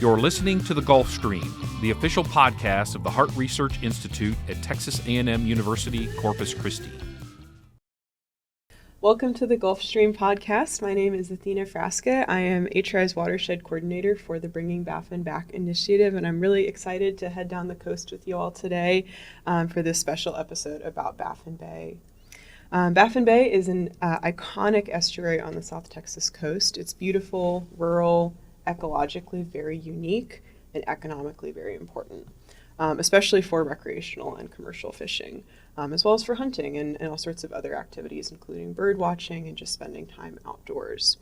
You're listening to The Gulf Stream, the official podcast of the Harte Research Institute at Texas A&M University, Corpus Christi. Welcome to the Gulf Stream podcast. My name is Athena Frasca. I am HRI's Watershed Coordinator for the Bringing Baffin Back initiative, and I'm really excited to head down the coast with you all today for this special episode about Baffin Bay. Baffin Bay is an iconic estuary on the South Texas coast. It's beautiful, rural, ecologically very unique, and economically very important, especially for recreational and commercial fishing, as well as for hunting and all sorts of other activities, including bird watching and just spending time outdoors.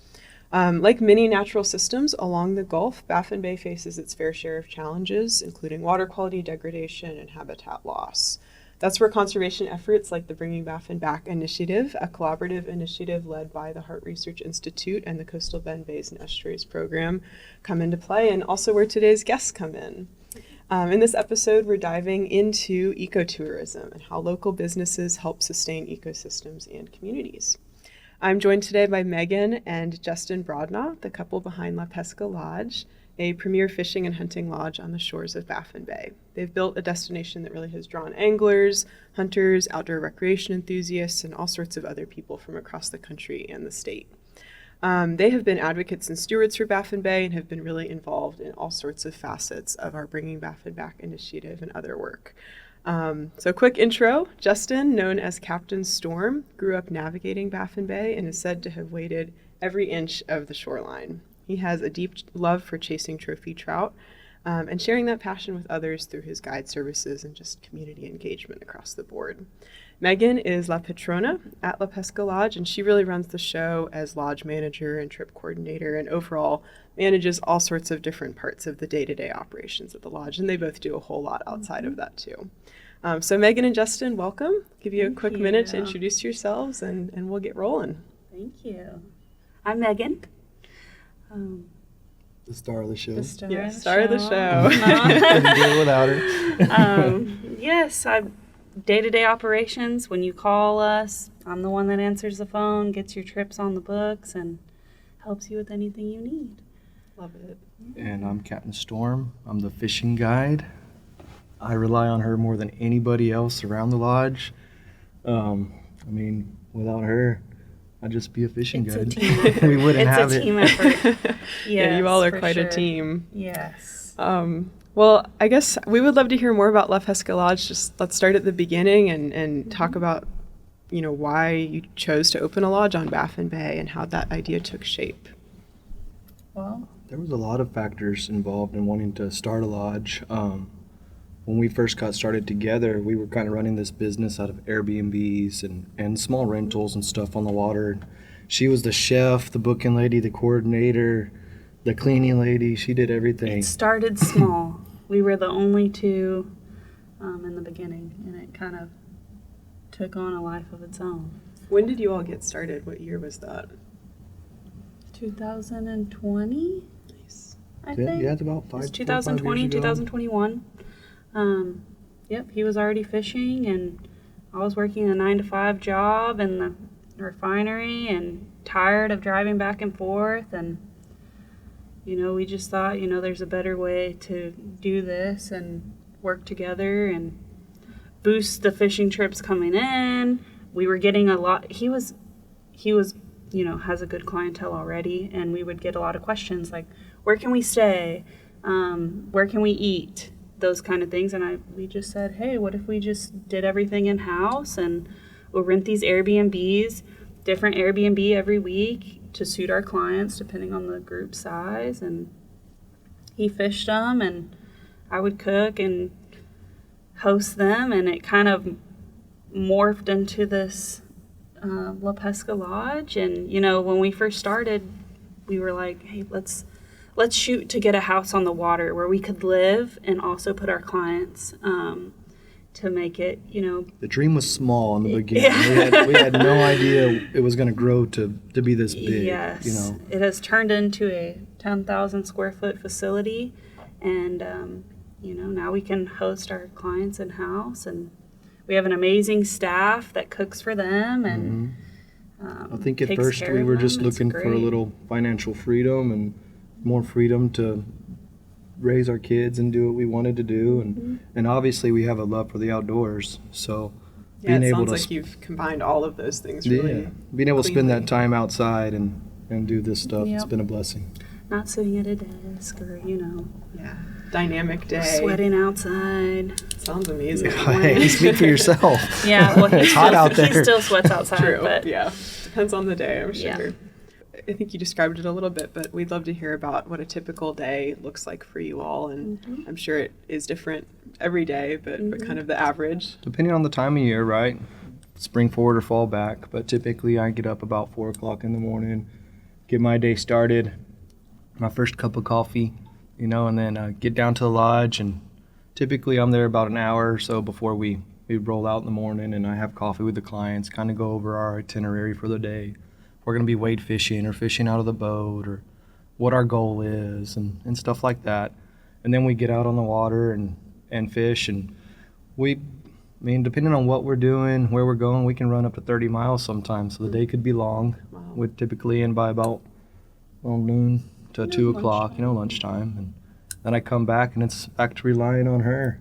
Like many natural systems along the Gulf, Baffin Bay faces its fair share of challenges, including water quality degradation and habitat loss. That's where conservation efforts like the Bringing Baffin Back initiative, a collaborative initiative led by the Harte Research Institute and the Coastal Bend Bays and Estuaries program, come into play, and also where today's guests come in. In this episode, we're diving into ecotourism and how local businesses help sustain ecosystems and communities. I'm joined today by Meghan and Justin Brodnax, the couple behind Pesca Lodge, a premier fishing and hunting lodge on the shores of Baffin Bay. They've built a destination that really has drawn anglers, hunters, outdoor recreation enthusiasts, and all sorts of other people from across the country and the state. They have been advocates and stewards for Baffin Bay and have been really involved in all sorts of facets of our Bringing Baffin Back initiative and other work. So quick intro, Justin, known as Captain Storm, grew up navigating Baffin Bay and is said to have waded every inch of the shoreline. He has a deep love for chasing trophy trout and sharing that passion with others through his guide services and just community engagement across the board. Meghan is La Patrona at Pesca Lodge, and she really runs the show as lodge manager and trip coordinator and overall manages all sorts of different parts of the day-to-day operations at the lodge, and they both do a whole lot outside of that too. So Meghan and Justin, welcome. Give you a quick minute to introduce yourselves and we'll get rolling. Thank you. I'm Meghan. The star of the show. The star of the show. Couldn't do it without her. Yes, day-to-day operations. When you call us, I'm the one that answers the phone, gets your trips on the books, and helps you with anything you need. Love it. And I'm Captain Storm. I'm the fishing guide. I rely on her more than anybody else around the lodge. Without her, I'd just be a fishing guide. We wouldn't have it. It's a team effort. Yes, yeah, you all are quite a team. Yes. Well, I guess we would love to hear more about Pesca Lodge. Just let's start at the beginning and talk about, why you chose to open a lodge on Baffin Bay and how that idea took shape. Well, there was a lot of factors involved in wanting to start a lodge. When we first got started together, we were kind of running this business out of Airbnbs and small rentals and stuff on the water. She was the chef, the booking lady, the coordinator, the cleaning lady. She did everything. It started small. We were the only two in the beginning, and it kind of took on a life of its own. When did you all get started? What year was that? 2020, Nice. I think. Yeah, it's about It was 2020, 2021. Yep, he was already fishing, and I was working a 9-to-5 job in the refinery and tired of driving back and forth, and we just thought, there's a better way to do this and work together and boost the fishing trips coming in. We were getting a lot. He was, has a good clientele already, and we would get a lot of questions like, where can we stay? Where can we eat? Those kind of things. And we just said, hey, what if we just did everything in-house and we'll rent these Airbnbs, different Airbnb every week to suit our clients depending on the group size. And he fished them and I would cook and host them, and it kind of morphed into this Pesca Lodge. And when we first started, we were like, hey, let's shoot to get a house on the water where we could live and also put our clients to make it, The dream was small in the beginning. Yeah. We had no idea it was going to grow to be this big. Yes. It has turned into a 10,000 square foot facility, and now we can host our clients in-house, and we have an amazing staff that cooks for them, and I think at first we were just looking for a little financial freedom and more freedom to raise our kids and do what we wanted to do, and obviously we have a love for the outdoors. So yeah, it sounds like you've combined all of those things really. Being able to spend cleanly. that time outside and do this stuff, it's been a blessing. Not sitting at a desk or, Yeah, dynamic day. sweating outside. Sounds amazing. Hey, speak for yourself. Yeah, well, It's hot out there. He still sweats outside. True. But Yeah, depends on the day, I'm sure. Yeah. I think you described it a little bit, but we'd love to hear about what a typical day looks like for you all, and I'm sure it is different every day, but kind of the average. Depending on the time of year, right? Spring forward or fall back, but typically I get up about 4 o'clock in the morning, get my day started, my first cup of coffee, and then get down to the lodge, and typically I'm there about an hour or so before we roll out in the morning, and I have coffee with the clients, kind of go over our itinerary for the day. We're going to be wade fishing or fishing out of the boat, or what our goal is, and stuff like that. And then we get out on the water and fish, and depending on what we're doing, where we're going, we can run up to 30 miles sometimes, so the day could be long. Wow. We're typically in by about noon to 2 o'clock, lunchtime. And then I come back, and it's back to relying on her.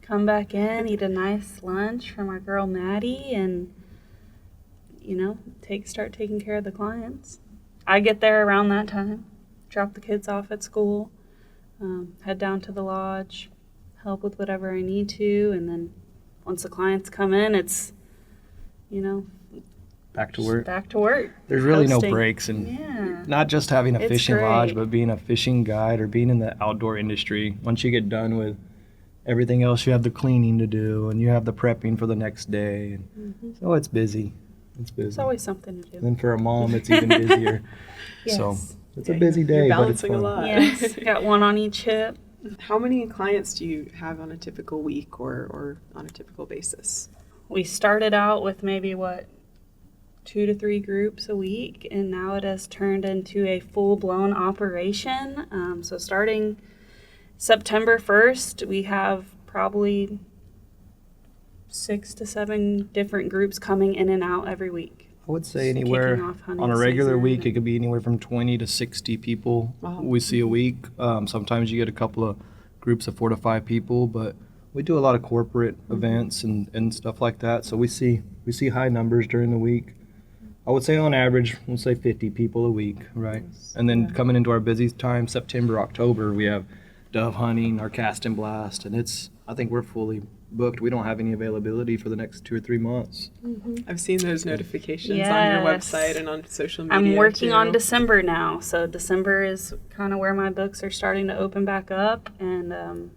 come back in, eat a nice lunch from our girl Maddie, and, start taking care of the clients. I get there around that time, drop the kids off at school, head down to the lodge, help with whatever I need to, and then once the clients come in, it's, Back to work. back to work. There's really Hosting. no breaks, and Yeah. not just having a It's fishing great. lodge, but being a fishing guide or being in the outdoor industry. Once you get done with everything else, you have the cleaning to do, and you have the prepping for the next day. And so it's busy. It's busy. There's always something to do. And then for a mom, it's even busier. So Yes. it's a busy day, You're but it's balancing fun. a lot. Yes, got one on each hip. How many clients do you have on a typical week or on a typical basis? We started out with maybe 2 to 3 groups a week, and now it has turned into a full-blown operation. So starting September 1st, we have probably 6 to 7 different groups coming in and out every week. I would say Just anywhere kicking off hunting on a regular season. week, it could be anywhere from 20 to 60 people Wow. we see a week. Sometimes you get a couple of groups of 4 to 5 people, but we do a lot of corporate events and stuff like that. So we see high numbers during the week. I would say on average, we'll say 50 people a week, right? And then coming into our busy time, September, October, we have dove hunting, our cast and blast, and I think we're fully booked. We don't have any availability for the next 2 or 3 months. I've seen those notifications on your Yes. website and on social media. I'm working too. on December now, so December is kind of where my books are starting to open back up, and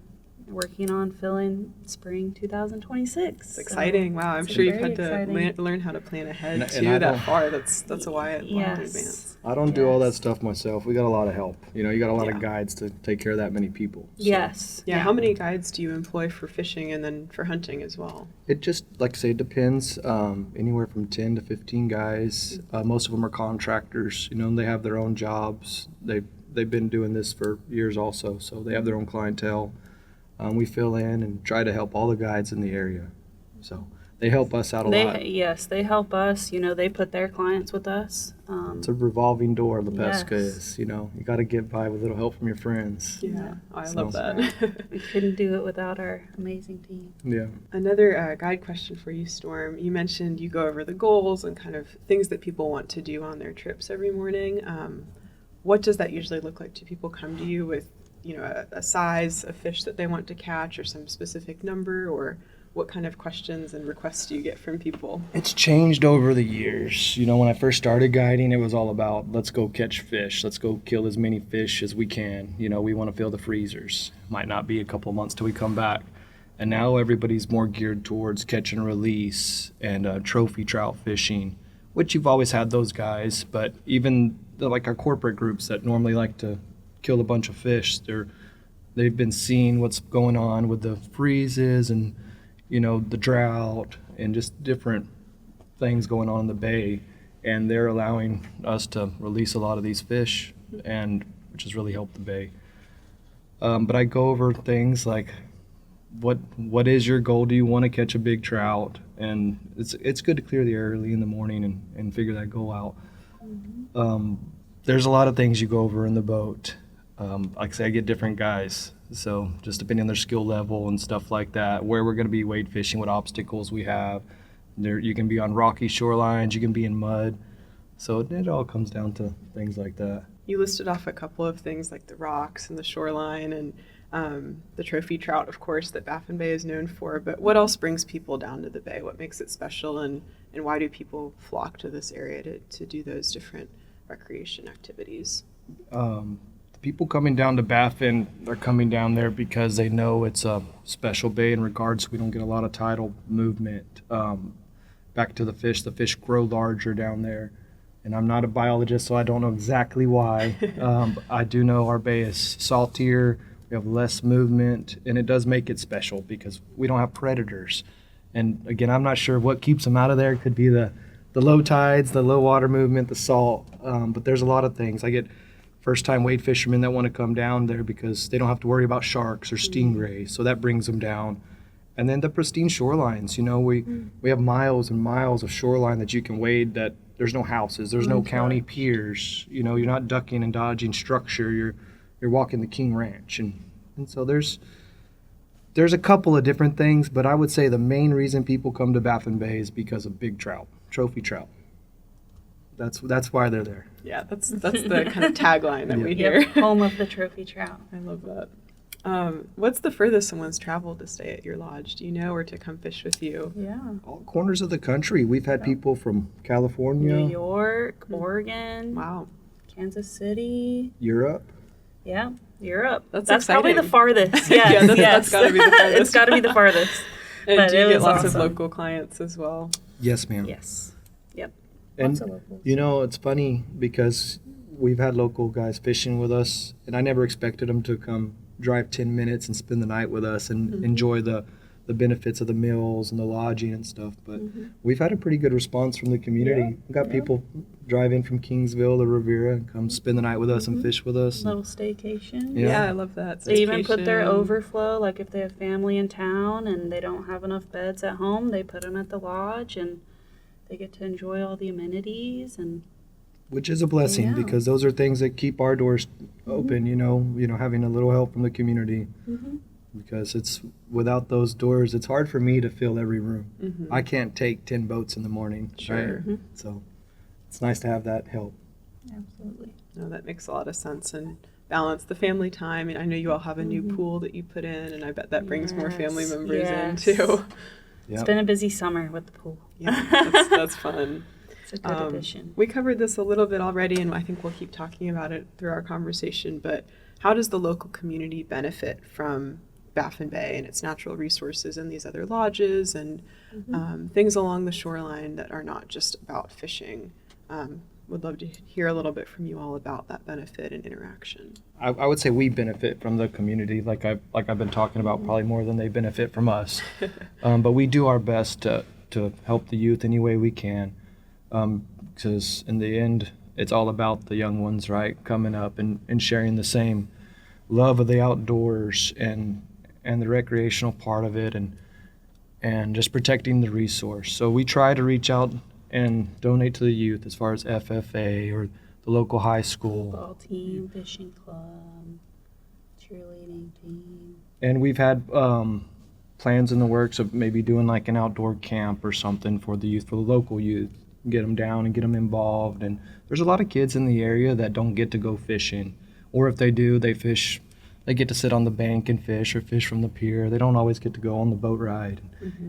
working on filling spring 2026. It's exciting. Wow, I'm it's sure you've very had to exciting. learn how to plan ahead And too I that don't- far. That's a while in Yes. advance. I don't do all that Yes. stuff myself. We got a lot of help. You got a lot Yeah. of guides to take care of that many people. So Yes. Yeah, how many guides do you employ for fishing and then for hunting as well? It just, like I say, it depends. Anywhere from 10 to 15 guys. Most of them are contractors. They have their own jobs. They've been doing this for years also, so they have their own clientele. We fill in and try to help all the guides in the area. So they help us out a lot. Yes, they help us. They put their clients with us. It's a revolving door, the Pesca Yes. is. You got to get by with a little help from your friends. Yeah, I So- love that. We couldn't do it without our amazing team. Yeah. Another guide question for you, Storm. You mentioned you go over the goals and kind of things that people want to do on their trips every morning. What does that usually look like? Do people come to you with a size of fish that they want to catch or some specific number, or what kind of questions and requests do you get from people? It's changed over the years. When I first started guiding, it was all about let's go catch fish. Let's go kill as many fish as we can. We want to fill the freezers. Might not be a couple of months till we come back. And now everybody's more geared towards catch and release and trophy trout fishing, which you've always had those guys. But even our corporate groups that normally like to kill a bunch of fish, they've been seeing what's going on with the freezes and the drought and just different things going on in the bay, and they're allowing us to release a lot of these fish, and which has really helped the bay. But I go over things like what is your goal? Do you want to catch a big trout? And it's good to clear the air early in the morning and figure that goal out. There's a lot of things you go over in the boat. Like I say, I get different guys. So just depending on their skill level and stuff like that, where we're going to be wade fishing, what obstacles we have. There, you can be on rocky shorelines, you can be in mud. So it all comes down to things like that. You listed off a couple of things like the rocks and the shoreline and the trophy trout, of course, that Baffin Bay is known for. But what else brings people down to the bay? What makes it special, and why do people flock to this area to do those different recreation activities? The people coming down to Baffin, they're coming down there because they know it's a special bay in regards we don't get a lot of tidal movement. Back to the fish grow larger down there. And I'm not a biologist, so I don't know exactly why. I do know our bay is saltier, we have less movement, and it does make it special because we don't have predators. And again, I'm not sure what keeps them out of there. It could be the low tides, the low water movement, the salt, but there's a lot of things. I get first-time wade fishermen that want to come down there because they don't have to worry about sharks or stingrays, so that brings them down. And then the pristine shorelines, you know, we have miles and miles of shoreline that you can wade that there's no houses, there's no county piers, you know, you're not ducking and dodging structure, you're walking the King Ranch. And so there's a couple of different things, but I would say the main reason people come to Baffin Bay is because of big trout, trophy trout. That's why they're there. Yeah, that's the kind of tagline that we hear. Yep, home of the trophy trout. I love that. What's the furthest someone's traveled to stay at your lodge? Do you know, or to come fish with you? Yeah. All corners of the country. We've had people from California, New York, Oregon, Wow. Kansas City. Europe. Yeah, Europe. That's probably the exciting. farthest. Yes, that's gotta be the farthest. It's got to be the farthest. And But do you it get was lots of awesome. local clients as well? Yes, ma'am. Yes. Yep. And Lots of locals. you know, it's funny because we've had local guys fishing with us, and I never expected them to come drive 10 minutes and spend the night with us and enjoy the benefits of the meals and the lodging and stuff. But we've had a pretty good response from the community. We've got people drive in from Kingsville or Riviera and come spend the night with us and fish with us. Little staycation. Yeah. Yeah, I love that. They even put their Staycation. overflow, like if they have family in town and they don't have enough beds at home, they put them at the lodge and they get to enjoy all the amenities. And Which is a blessing Yeah. because those are things that keep our doors open, you know, having a little help from the community. Because it's without those doors, it's hard for me to fill every room. I can't take 10 boats in the morning. Sure. Right? So it's nice to have that help. absolutely. No, that makes a lot of sense, and balance the family time. And I know you all have a new pool that you put in, and I bet that brings more family Yes, members yes. in too. It's been a busy summer with the pool. Yeah, that's fun. It's a good addition. We covered this a little bit already, and I think we'll keep talking about it through our conversation, but how does the local community benefit from Baffin Bay and its natural resources and these other lodges and things along the shoreline that are not just about fishing? Would love to hear a little bit from you all about that benefit and interaction. I would say we benefit from the community, like I've been talking about, probably more than they benefit from us. But we do our best to help the youth any way we can, because in the end, it's all about the young ones, right, coming up and sharing the same love of the outdoors and the recreational part of it, and just protecting the resource. So we try to reach out and donate to the youth as far as FFA or the local high school. Football team, fishing club, cheerleading team. And we've had plans in the works of maybe doing like an outdoor camp or something for the youth, for the local youth, get them down and get them involved. And there's a lot of kids in the area that don't get to go fishing, or if they do, they get to sit on the bank and fish or fish from the pier. They don't always get to go on the boat ride.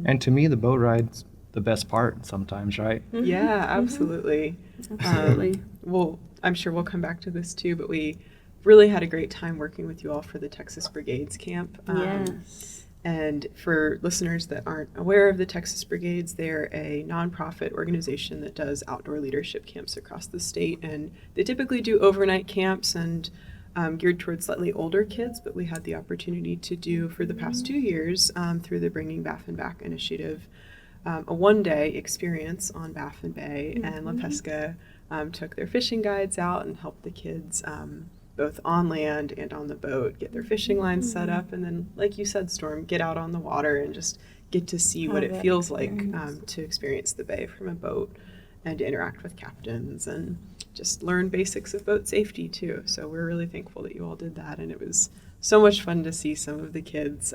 And to me, the boat ride's the best part sometimes, right? Yeah, absolutely. Absolutely. Well, I'm sure we'll come back to this too, but we really had a great time working with you all for the Texas Brigades Camp. Yes. And for listeners that aren't aware of the Texas Brigades, they're a nonprofit organization that does outdoor leadership camps across the state. And they typically do overnight camps and geared towards slightly older kids, but we had the opportunity to do for the past 2 years through the Bringing Baffin Back initiative, a one-day experience on Baffin Bay, and La Pesca took their fishing guides out and helped the kids both on land and on the boat get their fishing lines set up, and then, like you said, Storm, get out on the water and just get to see what it feels like to experience the bay from a boat and to interact with captains and just learn basics of boat safety too. So we're really thankful that you all did that, and it was so much fun to see some of the kids.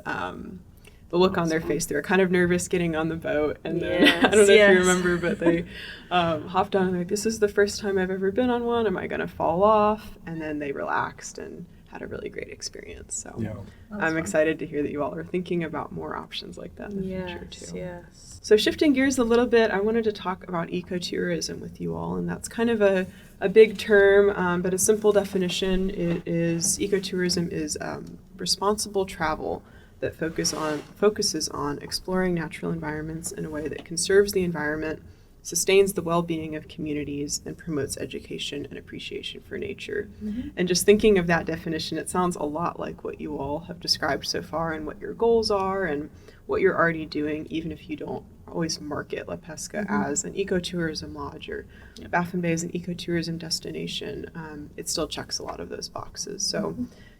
The look on their face, they were kind of nervous getting on the boat, and then I don't know if you remember, but they hopped on and like, this is the first time I've ever been on one. Am I going to fall off? And then they relaxed and had a really great experience. So I'm excited to hear that you all are thinking about more options like that in the future too. Yes. So shifting gears a little bit, I wanted to talk about ecotourism with you all, and that's kind of a big term, but a simple definition ecotourism is responsible travel that focuses on exploring natural environments in a way that conserves the environment, sustains the well-being of communities, and promotes education and appreciation for nature. Mm-hmm. And just thinking of that definition, it sounds a lot like what you all have described so far and what your goals are and what you're already doing, even if you don't always market La Pesca as an ecotourism lodge or Baffin Bay as an ecotourism destination. It still checks a lot of those boxes. So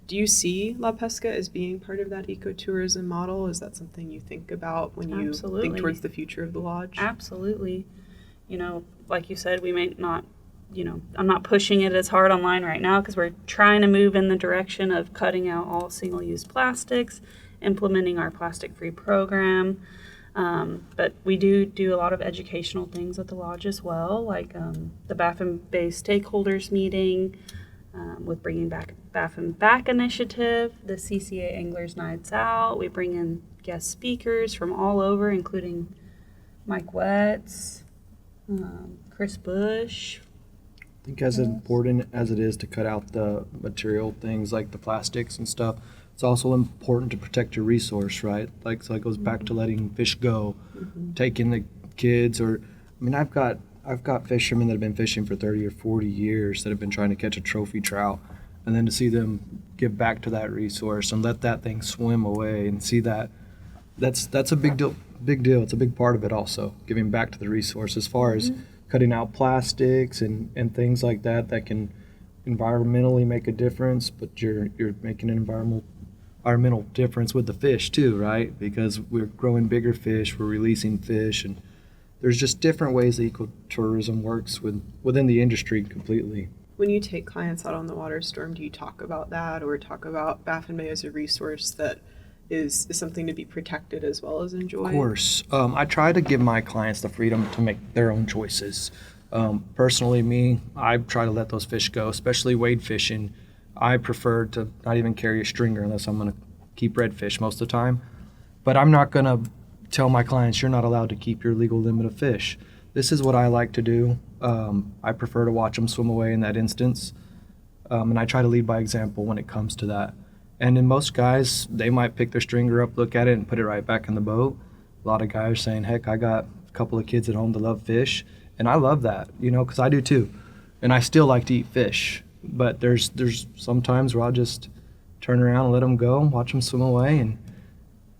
do you see La Pesca as being part of that ecotourism model? Is that something you think about when you think towards the future of the lodge? Absolutely. You know, like you said, we may not, I'm not pushing it as hard online right now because we're trying to move in the direction of cutting out all single-use plastics, implementing our plastic-free program. But we do a lot of educational things at the lodge as well, like the Baffin Bay stakeholders meeting, with Bringing Back Baffin Back initiative, the CCA Anglers Nights Out. We bring in guest speakers from all over, including Mike Wetz, Chris Bush. I think as important as it is to cut out the material things like the plastics and stuff, it's also important to protect your resource, right? So it goes back to letting fish go, taking the kids, I've got fishermen that have been fishing for 30 or 40 years that have been trying to catch a trophy trout, and then to see them give back to that resource and let that thing swim away and see that's a big deal. It's a big part of it also, giving back to the resource as far as cutting out plastics and things like that can environmentally make a difference, but you're making an environmental difference with the fish too, right? Because we're growing bigger fish, we're releasing fish, and there's just different ways that ecotourism works within the industry completely. When you take clients out on the water storm, do you talk about that or talk about Baffin Bay as a resource that is something to be protected as well as enjoyed? Of course. I try to give my clients the freedom to make their own choices. Personally, I try to let those fish go, especially wade fishing. I prefer to not even carry a stringer unless I'm going to keep redfish most of the time. But I'm not going to tell my clients you're not allowed to keep your legal limit of fish. This is what I like to do. I prefer to watch them swim away in that instance. And I try to lead by example when it comes to that. And in most guys, they might pick their stringer up, look at it, and put it right back in the boat. A lot of guys are saying, heck, I got a couple of kids at home that love fish. And I love that, because I do too. And I still like to eat fish. But there's some times where I'll just turn around and let them go, watch them swim away,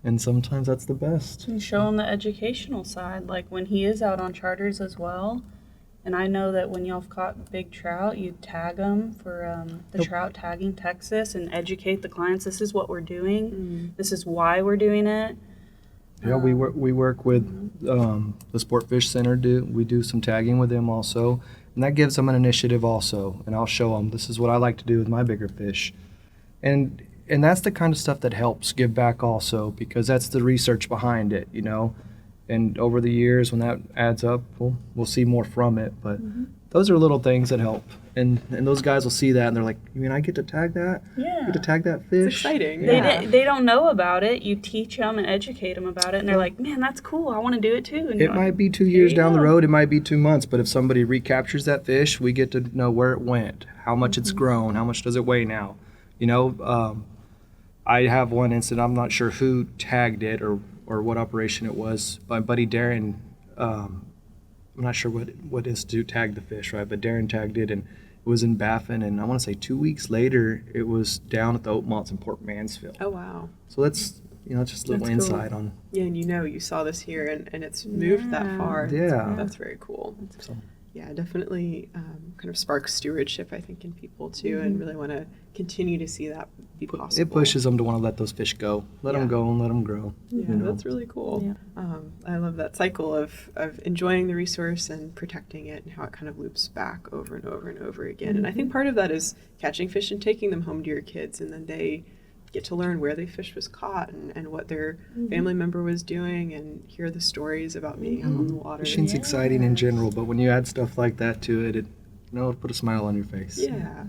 and sometimes that's the best. And show him the educational side, like when he is out on charters as well. And I know that when y'all have caught big trout, you tag them for the Trout Tagging Texas and educate the clients. This is what we're doing. This is why we're doing it. Yeah, we work with the Sport Fish Center. We do some tagging with them also. And that gives them an initiative also. And I'll show them, this is what I like to do with my bigger fish. And that's the kind of stuff that helps give back also, because that's the research behind it, And over the years, when that adds up, we'll see more from it. But those are little things that help. And those guys will see that, and they're like, you mean I get to tag that? Yeah. I get to tag that fish? It's exciting. Yeah. They don't know about it. You teach them and educate them about it, and they're like, man, that's cool. I want to do it too. And it might be 2 years down the road. It might be 2 months. But if somebody recaptures that fish, we get to know where it went, how much it's grown, how much does it weigh now. I have one incident. I'm not sure who tagged it or what operation it was. My buddy Darren, I'm not sure what institute tagged the fish, right? But Darren tagged it, and it was in Baffin, and I want to say 2 weeks later, it was down at the Oakmonts in Port Mansfield. Oh, wow. So that's, just a little insight on. Yeah, and you saw this here, and it's moved that far. Yeah. That's very cool. So. Yeah, definitely kind of sparks stewardship, I think, in people too, and really want to continue to see that be possible. It pushes them to want to let those fish go. Let them go and let them grow. Yeah, that's really cool. Yeah. I love that cycle of enjoying the resource and protecting it, and how it kind of loops back over and over and over again. And I think part of that is catching fish and taking them home to your kids, and then they get to learn where the fish was caught and what their family member was doing, and hear the stories about being out on the water. Fishing's exciting in general, but when you add stuff like that to it, it'll put a smile on your face. Yeah.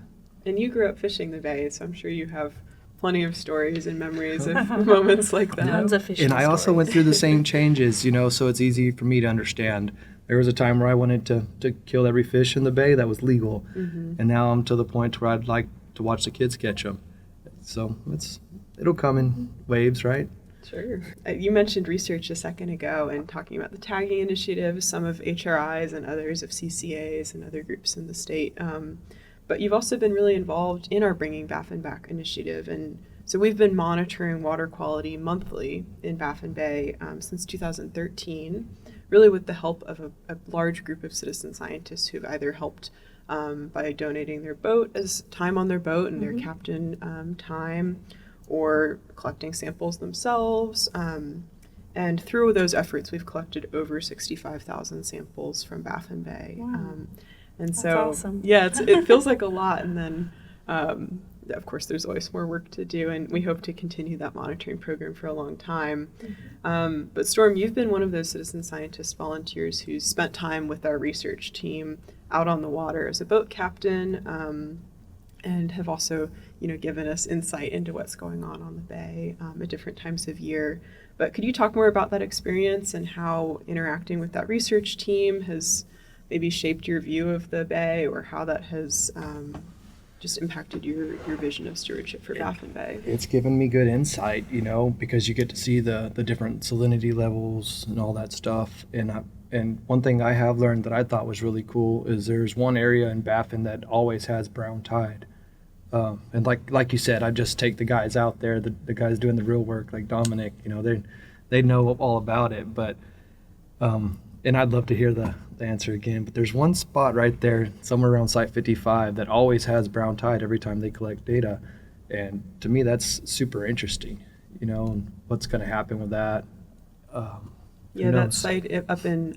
And you grew up fishing the bay, so I'm sure you have plenty of stories and memories of moments like that. Tons of fishing And I also went through the same changes, so it's easy for me to understand. There was a time where I wanted to kill every fish in the bay that was legal, and now I'm to the point where I'd like to watch the kids catch them. So it'll come in waves, right? Sure. You mentioned research a second ago and talking about the tagging initiatives, some of HRI's and others of CCA's and other groups in the state. But you've also been really involved in our Bringing Baffin Back initiative. And so we've been monitoring water quality monthly in Baffin Bay since 2013, really with the help of a large group of citizen scientists who've either helped by donating their boat as time on their boat and their captain time, or collecting samples themselves. And through those efforts, we've collected over 65,000 samples from Baffin Bay. Wow. And That's so, awesome. yeah, it feels like a lot. And then, of course, there's always more work to do, and we hope to continue that monitoring program for a long time. But Storm, you've been one of those citizen scientist volunteers who's spent time with our research team out on the water as a boat captain, and have also, given us insight into what's going on the bay at different times of year. But could you talk more about that experience and how interacting with that research team has maybe shaped your view of the bay, or how that has just impacted your vision of stewardship for Baffin Bay? It's given me good insight, because you get to see the different salinity levels and all that stuff. And one thing I have learned that I thought was really cool is there's one area in Baffin that always has brown tide. And like you said, I just take the guys out there, the guys doing the real work, like Dominic, they know all about it. But and I'd love to hear the answer again. But there's one spot right there, somewhere around Site 55, that always has brown tide every time they collect data. And to me, that's super interesting, and what's going to happen with that. Yeah, that site up in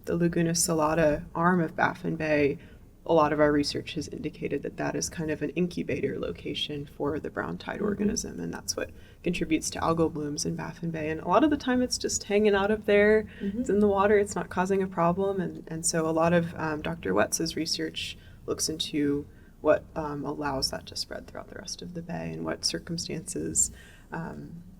the Laguna Salada arm of Baffin Bay, a lot of our research has indicated that is kind of an incubator location for the brown tide organism, and that's what contributes to algal blooms in Baffin Bay. And a lot of the time it's just hanging out up there. It's in the water, it's not causing a problem. And so a lot of Dr. Wetz's research looks into what allows that to spread throughout the rest of the bay, and what circumstances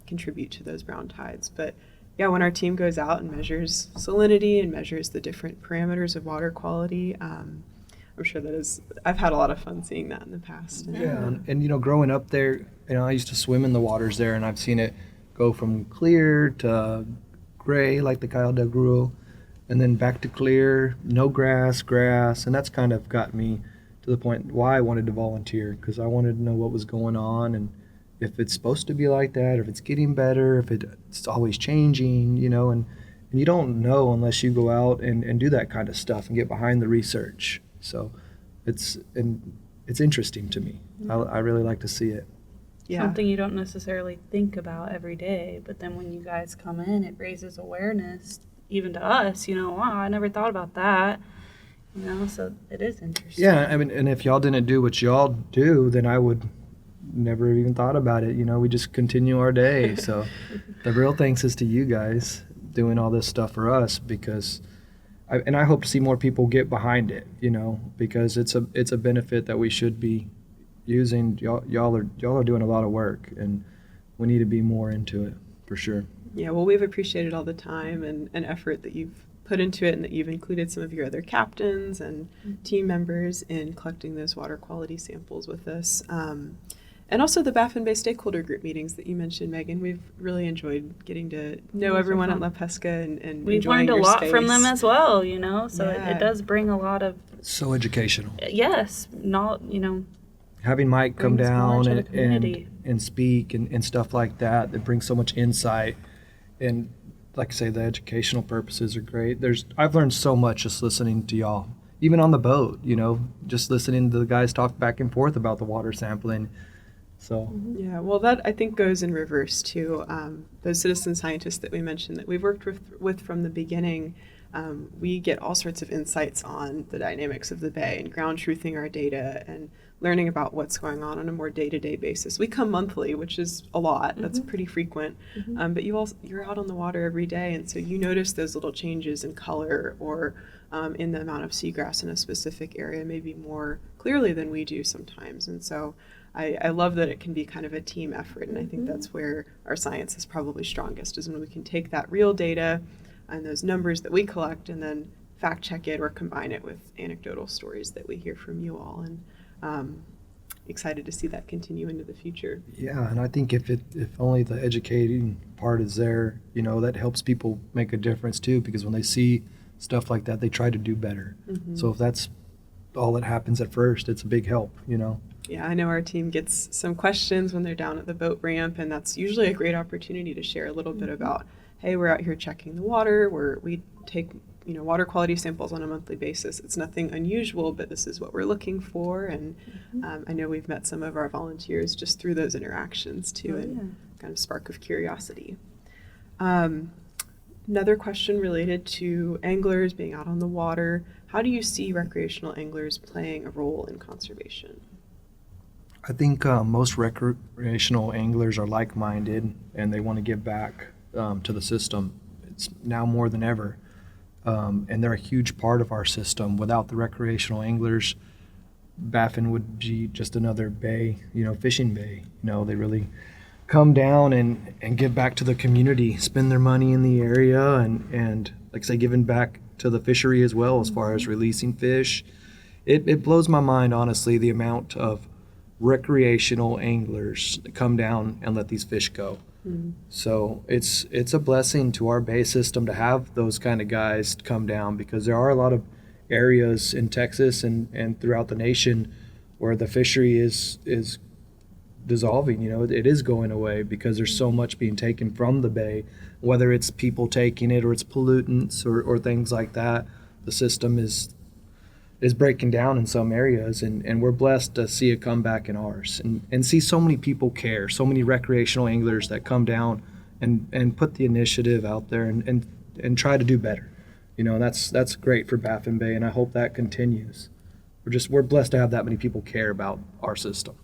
contribute to those brown tides. But yeah, when our team goes out and measures salinity and measures the different parameters of water quality, I'm sure I've had a lot of fun seeing that in the past. And growing up there, I used to swim in the waters there, and I've seen it go from clear to gray, like the Cayo del Gruel, and then back to clear, no grass, and that's kind of got me to the point why I wanted to volunteer, because I wanted to know what was going on, and if it's supposed to be like that, or if it's getting better, if it's always changing, and you don't know unless you go out and do that kind of stuff and get behind the research. So it's interesting to me. I really like to see it. Yeah. Something you don't necessarily think about every day, but then when you guys come in, it raises awareness even to us, wow, I never thought about that, so it is interesting. Yeah, and if y'all didn't do what y'all do, then I would never even thought about it. We just continue our day. So the real thanks is to you guys doing all this stuff for us, because I hope to see more people get behind it, because it's a benefit that we should be using. Y'all are doing a lot of work, and we need to be more into it for sure. Yeah, well, we've appreciated all the time and effort that you've put into it, and that you've included some of your other captains and team members in collecting those water quality samples with us. And also the Baffin Bay stakeholder group meetings that you mentioned, Megan. We've really enjoyed getting to know everyone at La Pesca and we've enjoying learned a your lot space from them as well, so Yeah. it does bring a lot of... So educational. Yes, Having Mike come brings down knowledge to the community. and speak and stuff like that, it brings so much insight. And like I say, the educational purposes are great. I've learned so much just listening to y'all. even on the boat, just listening to the guys talk back and forth about the water sampling. So Yeah, well, that I think goes in reverse to those citizen scientists that we mentioned that we've worked with from the beginning. We get all sorts of insights on the dynamics of the bay and ground truthing our data and learning about what's going on a more day-to-day basis. We come monthly, which is a lot. That's pretty frequent. But you're out on the water every day, and so you notice those little changes in color or in the amount of seagrass in a specific area maybe more clearly than we do sometimes. And so I love that it can be kind of a team effort, and I think that's where our science is probably strongest, is when we can take that real data and those numbers that we collect and then fact check it or combine it with anecdotal stories that we hear from you all. And excited to see that continue into the future. Yeah, and I think if only the educating part is there, that helps people make a difference too, because when they see stuff like that, they try to do better. So if that's all that happens at first, it's a big help, Yeah, I know our team gets some questions when they're down at the boat ramp, and that's usually a great opportunity to share a little bit about, hey, we're out here checking the water, we take water quality samples on a monthly basis. It's nothing unusual, but this is what we're looking for. And I know we've met some of our volunteers just through those interactions too, and kind of spark of curiosity. Another question related to anglers being out on the water. How do you see recreational anglers playing a role in conservation? I think most recreational anglers are like-minded and they want to give back to the system. It's now more than ever. And they're a huge part of our system. Without the recreational anglers, Baffin would be just another bay, fishing bay. They really come down and give back to the community, spend their money in the area, and like I say, giving back to the fishery as well as far as releasing fish. It blows my mind, honestly, the amount of recreational anglers that come down and let these fish go. So it's a blessing to our bay system to have those kind of guys come down, because there are a lot of areas in Texas and throughout the nation where the fishery is dissolving. It is going away because there's so much being taken from the bay, whether it's people taking it or it's pollutants or things like that. The system is breaking down in some areas, and we're blessed to see it come back in ours and see so many people care, so many recreational anglers that come down and put the initiative out there and try to do better. That's great for Baffin Bay, and I hope that continues. We're blessed to have that many people care about our system.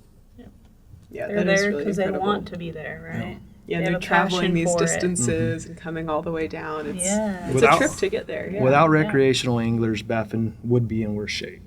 Yeah, they're that is there really because they incredible. want to be there, right? Yeah, They they're have a traveling passion these for it. distances and coming all the way down. It's a Without- trip to get there. Yeah. Without recreational anglers, Baffin would be in worse shape.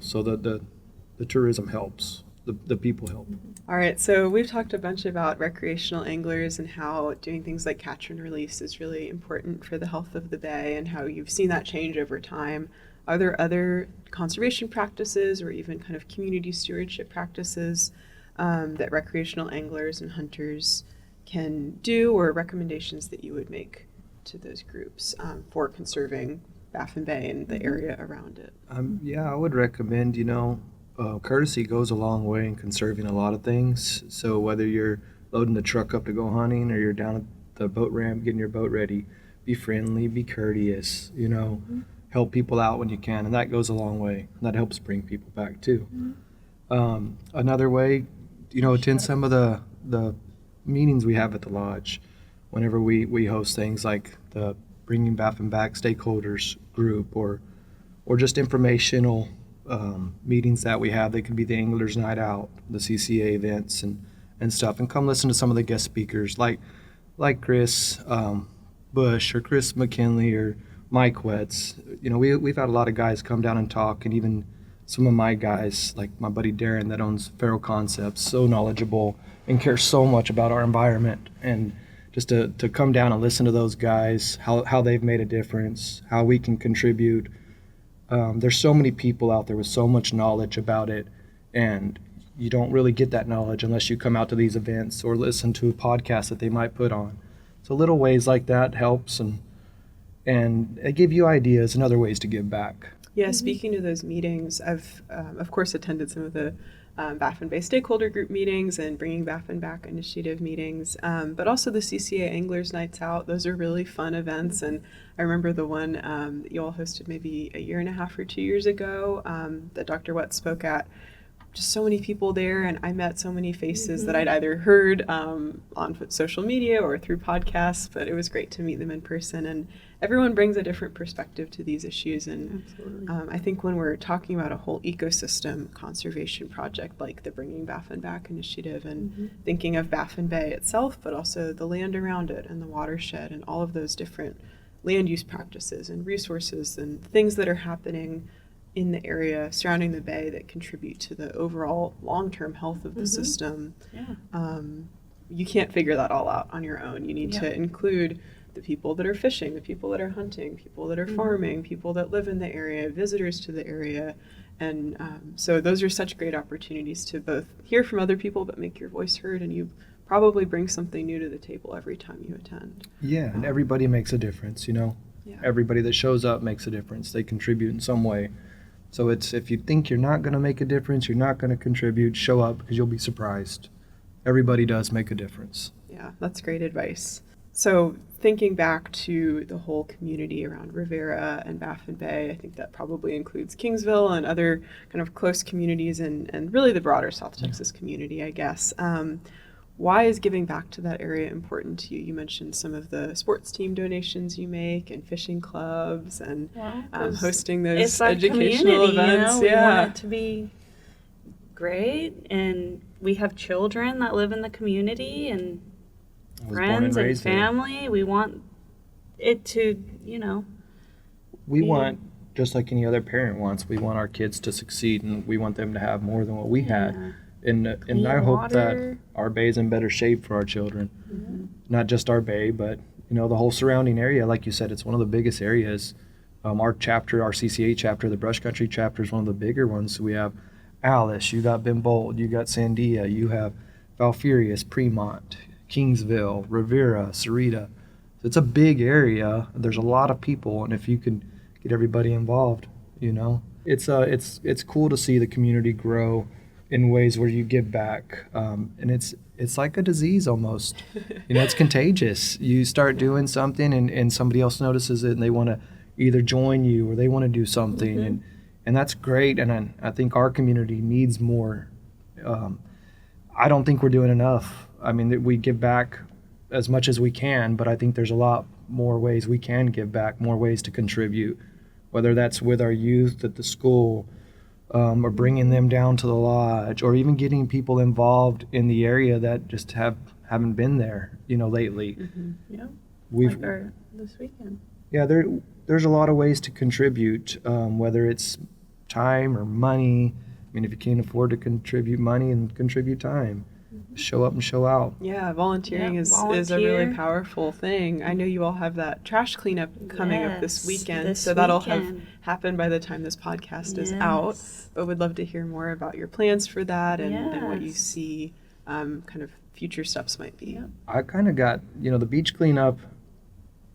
So the tourism helps, the people help. All right, so we've talked a bunch about recreational anglers and how doing things like catch and release is really important for the health of the bay and how you've seen that change over time. Are there other conservation practices or even kind of community stewardship practices that recreational anglers and hunters can do, or recommendations that you would make to those groups for conserving Baffin Bay and the area around it? I would recommend, courtesy goes a long way in conserving a lot of things. So whether you're loading the truck up to go hunting or you're down at the boat ramp getting your boat ready, be friendly, be courteous, help people out when you can, and that goes a long way. And that helps bring people back too. Another way, attend some of the meetings we have at the lodge whenever we host things like the Bringing Baffin Back stakeholders group or just informational meetings that we have. They could be the Anglers Night Out, the CCA events and stuff, and come listen to some of the guest speakers like Chris Bush or Chris McKinley or Mike Wetz. We've had a lot of guys come down and talk, and even some of my guys, like my buddy Darren that owns Feral Concepts, so knowledgeable and cares so much about our environment. And just to come down and listen to those guys, how they've made a difference, how we can contribute. There's so many people out there with so much knowledge about it, and you don't really get that knowledge unless you come out to these events or listen to a podcast that they might put on. So little ways like that helps, and they give you ideas and other ways to give back. Yeah, speaking of those meetings, I've of course attended some of the Baffin Bay stakeholder group meetings and Bringing Baffin Back initiative meetings, but also the CCA Anglers Nights Out. Those are really fun events, and I remember the one that you all hosted maybe a year and a half or 2 years ago that Dr. Wett spoke at. Just so many people there, and I met so many faces that I'd either heard on social media or through podcasts, but it was great to meet them in person, and everyone brings a different perspective to these issues. And I think when we're talking about a whole ecosystem conservation project like the Bringing Baffin Back initiative and thinking of Baffin Bay itself, but also the land around it and the watershed and all of those different land use practices and resources and things that are happening in the area surrounding the bay that contribute to the overall long-term health of the system. You can't figure that all out on your own. You need to include the people that are fishing, the people that are hunting, people that are farming, people that live in the area, visitors to the area. And so those are such great opportunities to both hear from other people but make your voice heard, and you probably bring something new to the table every time you attend. Yeah, and everybody makes a difference, you know. Everybody that shows up makes a difference. They contribute in some way. So it's, if you think you're not going to make a difference, you're not going to contribute, show up because you'll be surprised. Everybody does make a difference. Yeah, that's great advice. So thinking back to the whole community around Rivera and Baffin Bay, I think that probably includes Kingsville and other kind of close communities and really the broader South Texas community, I guess. Why is giving back to that area important to you? You mentioned some of the sports team donations you make and fishing clubs and hosting those educational events. We want it to be great, and we have children that live in the community and friends and family. We want it to, we want, just like any other parent wants, we want our kids to succeed, and we want them to have more than what we had. And I hope that our bay is in better shape for our children. Not just our bay, but the whole surrounding area. Like you said, it's one of the biggest areas. Our chapter, our CCA chapter, the Brush Country chapter, is one of the bigger ones. So we have Alice, you got Ben Bold, you got Sandia, you have Valfurious, Fremont, Kingsville, Rivera, Sarita. It's a big area. There's a lot of people, and if you can get everybody involved, it's cool to see the community grow in ways where you give back, and it's like a disease almost. It's contagious. You start doing something, and somebody else notices it, and they want to either join you or they want to do something, and that's great. And I think our community needs more. I don't think we're doing enough. I mean, we give back as much as we can, but I think there's a lot more ways we can give back, more ways to contribute, whether that's with our youth at the school, or bringing them down to the lodge, or even getting people involved in the area that just haven't been there, lately. This weekend. Yeah, there's a lot of ways to contribute, whether it's time or money. I mean, if you can't afford to contribute money, and contribute time. Show up and show out. Yeah, volunteering is a really powerful thing. I know you all have that trash cleanup coming up this weekend, so that'll have happened by the time this podcast is out. But we'd love to hear more about your plans for that and what you see kind of future steps might be. I kind of got, the beach cleanup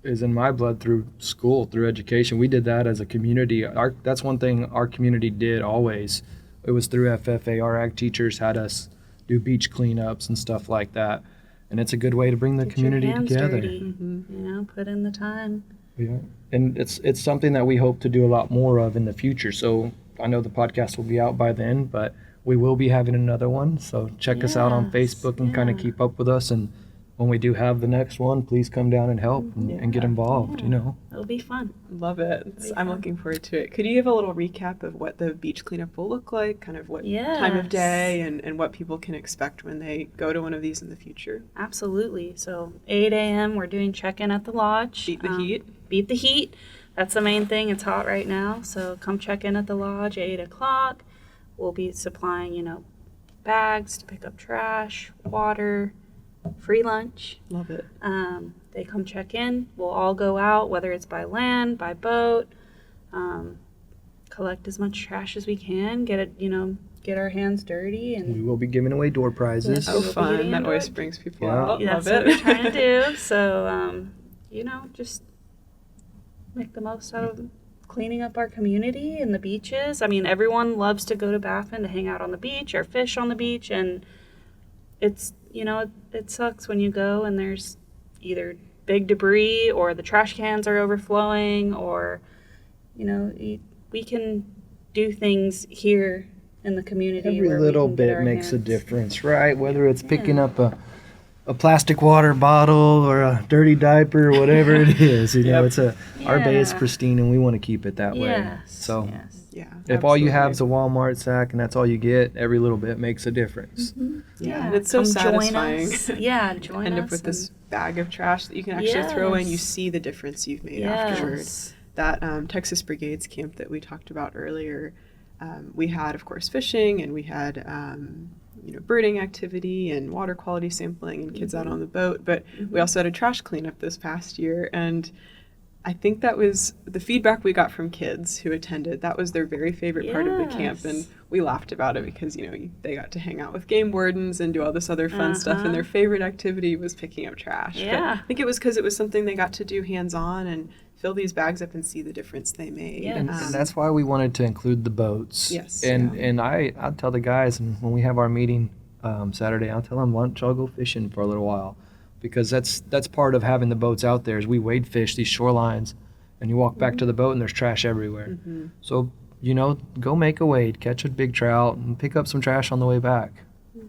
is in my blood through school, through education. We did that as a community. That's one thing our community did always. It was through FFA. Our ag teachers had us do beach cleanups and stuff like that, and it's a good way to bring the community together. Put in the time. Yeah, and it's something that we hope to do a lot more of in the future. So I know the podcast will be out by then, but we will be having another one. So check us out on Facebook and kind of keep up with us. And when we do have the next one, please come down and help and get involved. It'll be fun. Love it. I'm looking forward to it. Could you give a little recap of what the beach cleanup will look like, kind of what time of day and what people can expect when they go to one of these in the future? Absolutely. So 8 a.m. we're doing check-in at the lodge. Beat the heat. Beat the heat. That's the main thing. It's hot right now. So come check in at the lodge at 8 o'clock. We'll be supplying, bags to pick up trash, water, free lunch. Love it. They come check in. We'll all go out, whether it's by land, by boat, collect as much trash as we can, get our hands dirty. And we will be giving away door prizes. Oh, fun. That always brings people out. That's Love what we're trying to do. So, just make the most out of cleaning up our community and the beaches. I mean, everyone loves to go to Baffin to hang out on the beach or fish on the beach, and it's, it sucks when you go and there's either big debris or the trash cans are overflowing, or, we can do things here in the community. Every little bit makes a difference, right? Whether it's picking up a plastic water bottle or a dirty diaper or whatever it is, our bay is pristine and we want to keep it that way. So yeah, if all you have is a Walmart sack and that's all you get, every little bit makes a difference. Yeah, and it's so satisfying. Join us. End up with this bag of trash that you can actually throw in. You see the difference you've made afterward. That Texas Brigades camp that we talked about earlier, we had, of course, fishing, and we had birding activity and water quality sampling and kids out on the boat, but we also had a trash cleanup this past year, and I think that was the feedback we got from kids who attended. That was their very favorite part of the camp, and we laughed about it because they got to hang out with game wardens and do all this other fun stuff, and their favorite activity was picking up trash. But I think it was because it was something they got to do hands-on and fill these bags up and see the difference they made. And that's why we wanted to include the boats. And I'll tell the guys, and when we have our meeting Saturday, I'll tell them, why don't y'all go fishing for a little while? Because that's part of having the boats out there, is we wade fish these shorelines, and you walk back to the boat and there's trash everywhere. So, go make a wade, catch a big trout, and pick up some trash on the way back.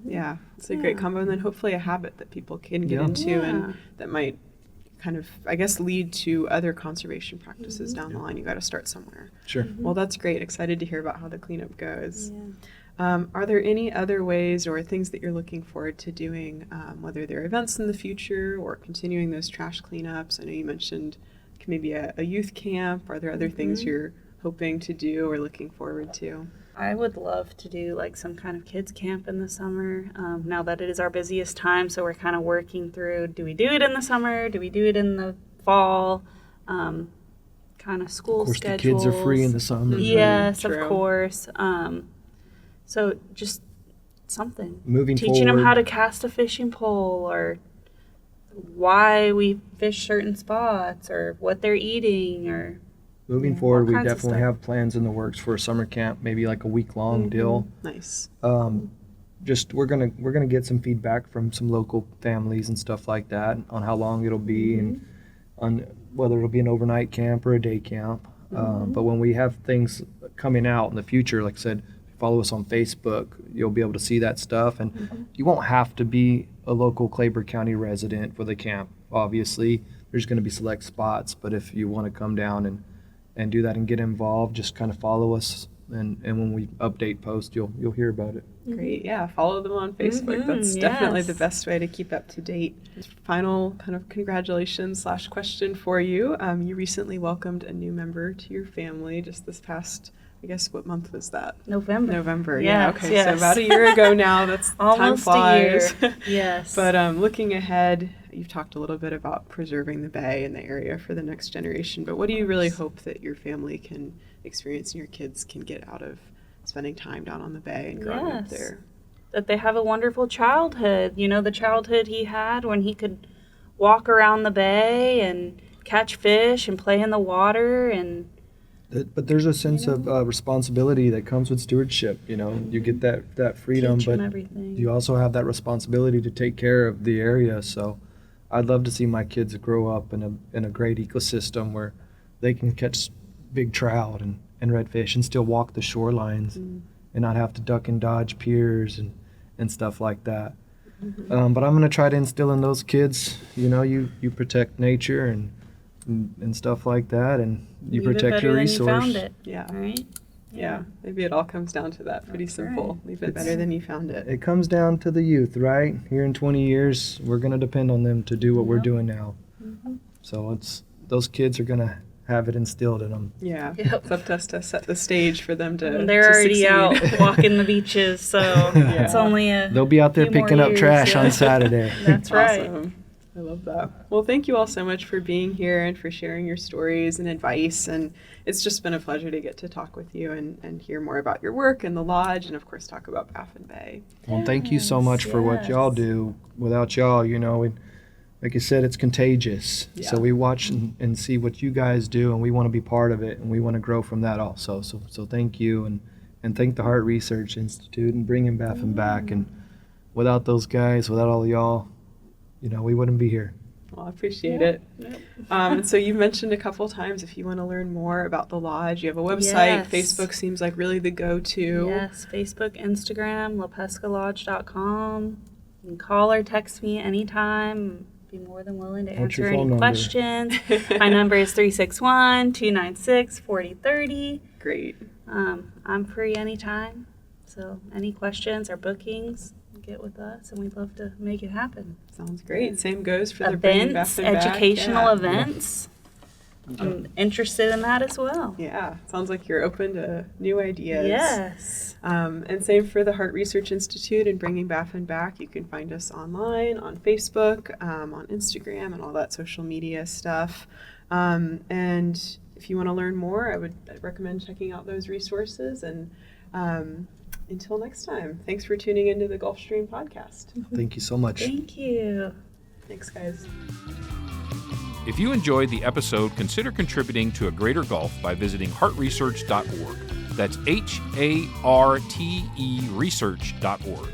Yeah, it's a great combo, and then hopefully a habit that people can get into, and that might kind of, I guess, lead to other conservation practices down the line. You got to start somewhere. Sure. Well, that's great. Excited to hear about how the cleanup goes. Are there any other ways or things that you're looking forward to doing, whether they're events in the future or continuing those trash cleanups? I know you mentioned maybe a youth camp. Are there other things you're hoping to do or looking forward to? I would love to do like some kind of kids camp in the summer, now that it is our busiest time, so we're kind of working through, do we do it in the summer, do we do it in the fall, kind of school schedules. Of course, the kids are free in the summer. Yes, of course. So just something. Teaching them how to cast a fishing pole, or why we fish certain spots, or what they're eating, or moving forward, we definitely have plans in the works for a summer camp, maybe like a week-long deal. Nice. We're gonna get some feedback from some local families and stuff like that on how long it'll be and on whether it'll be an overnight camp or a day camp. But when we have things coming out in the future, like I said, follow us on Facebook, you'll be able to see that stuff, and you won't have to be a local Claiborne County resident for the camp. Obviously, there's going to be select spots, but if you want to come down and do that and get involved, just kind of follow us, and when we update post, you'll hear about it. Great. Yeah, follow them on Facebook. That's definitely the best way to keep up to date. Final kind of congratulations / question for you. You recently welcomed a new member to your family just this past, I guess, what month was that? November. Yeah. Okay. Yes. So about a year ago now. That's almost time flies. a year. Yes. But looking ahead, you've talked a little bit about preserving the bay and the area for the next generation. But what do you really hope that your family can experience and your kids can get out of spending time down on the bay and growing up there? That they have a wonderful childhood. The childhood he had when he could walk around the bay and catch fish and play in the water and. But there's a sense of responsibility that comes with stewardship. You get that freedom, but you also have that responsibility to take care of the area. So I'd love to see my kids grow up in a great ecosystem where they can catch big trout and redfish and still walk the shorelines and not have to duck and dodge piers and stuff like that. But I'm going to try to instill in those kids, you protect nature and stuff like that, and you protect your resource. Than you found it. Yeah. Right? Yeah. Maybe it all comes down to that. Pretty simple. Right. Leave it better than you found it. It comes down to the youth, right? Here in 20 years, we're going to depend on them to do what we're doing now. So those kids are going to have it instilled in them. Yeah. It's up to us to set the stage for them to They're already succeed. out walking the beaches, so it's only They'll be out there picking up trash on Saturday. That's right. Awesome. I love that. Well, thank you all so much for being here and for sharing your stories and advice. And it's just been a pleasure to get to talk with you and hear more about your work and the lodge and, of course, talk about Baffin Bay. Well, thank you so much for what y'all do. Without y'all, like I said, it's contagious. Yeah. So we watch and see what you guys do, and we want to be part of it, and we want to grow from that also. So thank you, and thank the Harte Research Institute and bringing Baffin back. And without those guys, without all y'all, we wouldn't be here. Well, I appreciate it. Yep. So you mentioned a couple times if you want to learn more about the lodge, you have a website. Yes. Facebook seems like really the go-to. Yes, Facebook, Instagram, pescalodge.com. You can call or text me anytime. Be more than willing to What's your answer any phone number? questions. My number is 361-296-4030. Great. I'm free anytime. So any questions or bookings, get with us, and we'd love to make it happen. Sounds great. Same goes for the Bringing Events, Baffin Back. educational Yeah. events. I'm interested in that as well. Yeah, sounds like you're open to new ideas. Yes. And same for the Harte Research Institute and Bringing Baffin Back. You can find us online, on Facebook, on Instagram, and all that social media stuff. And if you want to learn more, I'd recommend checking out those resources. And until next time, thanks for tuning into the Gulfstream podcast. Thank you so much. Thank you. Thanks, guys. If you enjoyed the episode, consider contributing to a greater Gulf by visiting harteresearch.org. That's HARTE research.org.